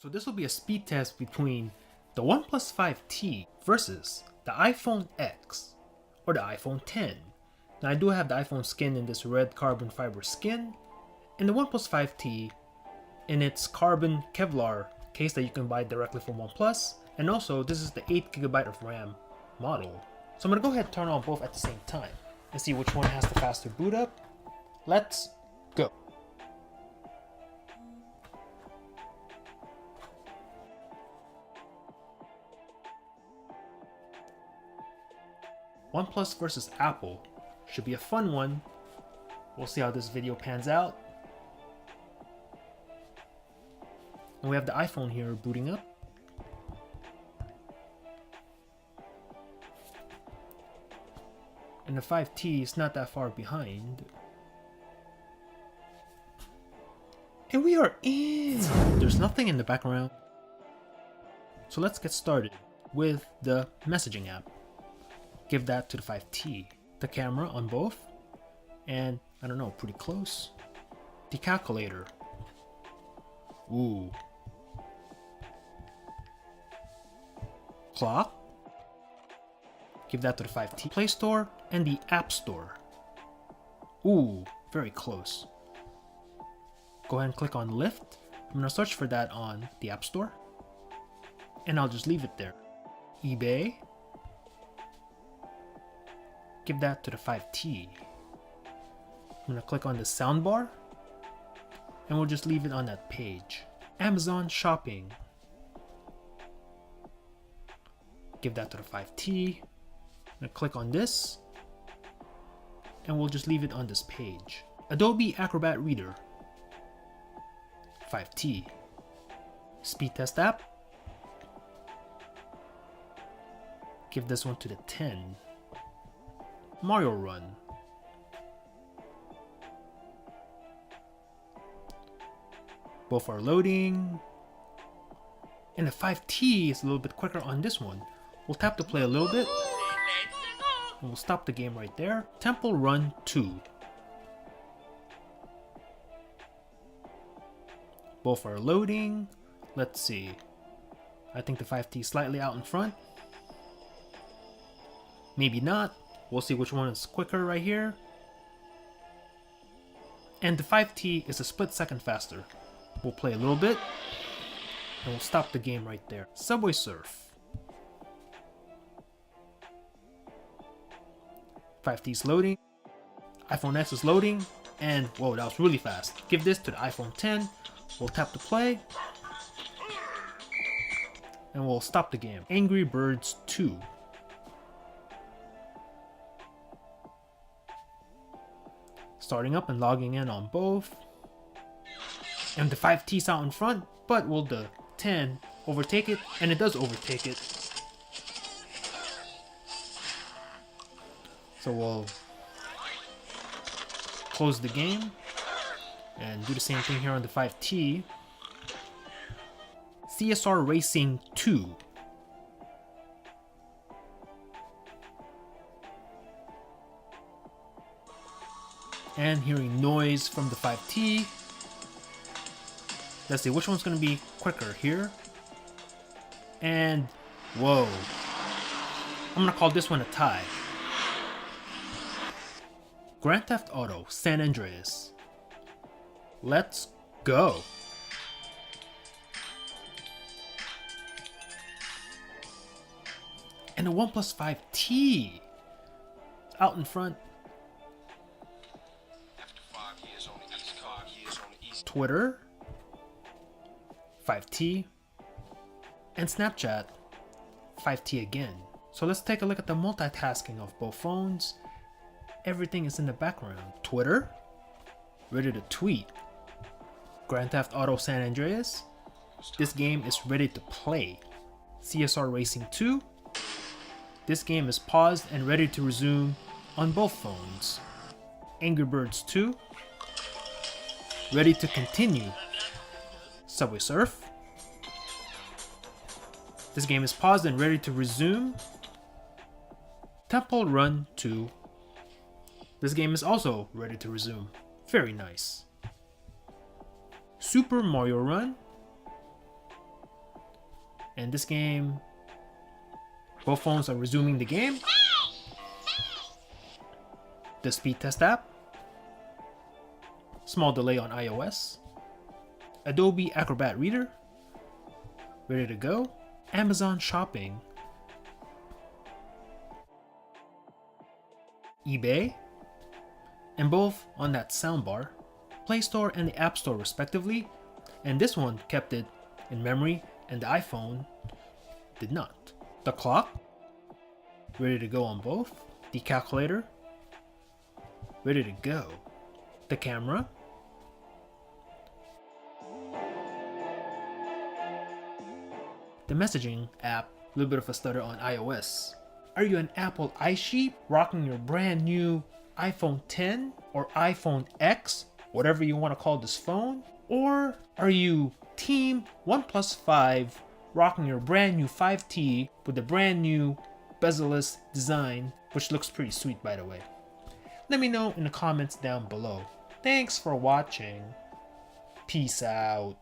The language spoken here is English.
So this will be a speed test between the OnePlus 5T versus the iPhone X or the iPhone 10. Now I do have the iPhone skin in this red carbon fiber skin, and the OnePlus 5T in its carbon Kevlar case that you can buy directly from OnePlus, and also this is the 8GB of RAM model. So I'm going to go ahead and turn on both at the same time and see which one has the faster boot up. Let's go. OnePlus versus Apple should be a fun one. We'll see how this video pans out. And we have the iPhone here booting up. And the 5T is not that far behind. And we are in! There's nothing in the background. So let's get started with the messaging app. Give that to the 5T. The camera on both. And, I don't know, pretty close. The calculator. Ooh. Clock. Give that to the 5T. Play Store and the App Store. Ooh, very close. Go ahead and click on Lyft. I'm going to search for that on the App Store. And I'll just leave it there. eBay. Give that to the 5T. I'm going to click on the soundbar. And we'll just leave it on that page. Amazon Shopping. Give that to the 5T. I'm going to click on this. And we'll just leave it on this page. Adobe Acrobat Reader. 5T. Speed Test app. Give this one to the 10. Mario Run. Both are loading. And the 5T is a little bit quicker on this one. We'll tap to play a little bit. And we'll stop the game right there. Temple Run 2. Both are loading. Let's see. I think the 5T is slightly out in front. Maybe not. We'll see which one is quicker right here. And the 5T is a split second faster. We'll play a little bit. And we'll stop the game right there. Subway Surf. 5T is loading. iPhone X is loading. And whoa, that was really fast. Give this to the iPhone 10. We'll tap to play. And we'll stop the game. Angry Birds 2. Starting up and logging in on both. And the 5T's out in front, but will the 10 overtake it? And it does overtake it. So we'll close the game and do the same thing here on the 5T. CSR Racing 2. And hearing noise from the 5T. Let's see which one's going to be quicker here. And whoa. I'm going to call this one a tie. Grand Theft Auto San Andreas. Let's go. And the OnePlus 5T out in front. Twitter, 5T, and Snapchat, 5T again. So let's take a look at the multitasking of both phones. Everything is in the background. Twitter, ready to tweet. Grand Theft Auto San Andreas, this game is ready to play. CSR Racing 2, this game is paused and ready to resume on both phones. Angry Birds 2, ready to continue. Subway Surf. This game is paused and ready to resume. Temple Run 2. This game is also ready to resume. Very nice. Super Mario Run. And this game, both phones are resuming the game. The speed test app. Small delay on iOS. Adobe Acrobat Reader. Ready to go. Amazon Shopping. eBay. And both on that soundbar. Play Store and the App Store respectively. And this one kept it in memory and the iPhone did not. The clock. Ready to go on both. The calculator. Ready to go. The camera. The messaging app, a little bit of a stutter on iOS. Are you an Apple iSheep rocking your brand new iPhone 10 or iPhone X, whatever you want to call this phone? Or are you Team OnePlus 5 rocking your brand new 5T with the brand new bezel-less design, which looks pretty sweet by the way? Let me know in the comments down below. Thanks for watching. Peace out.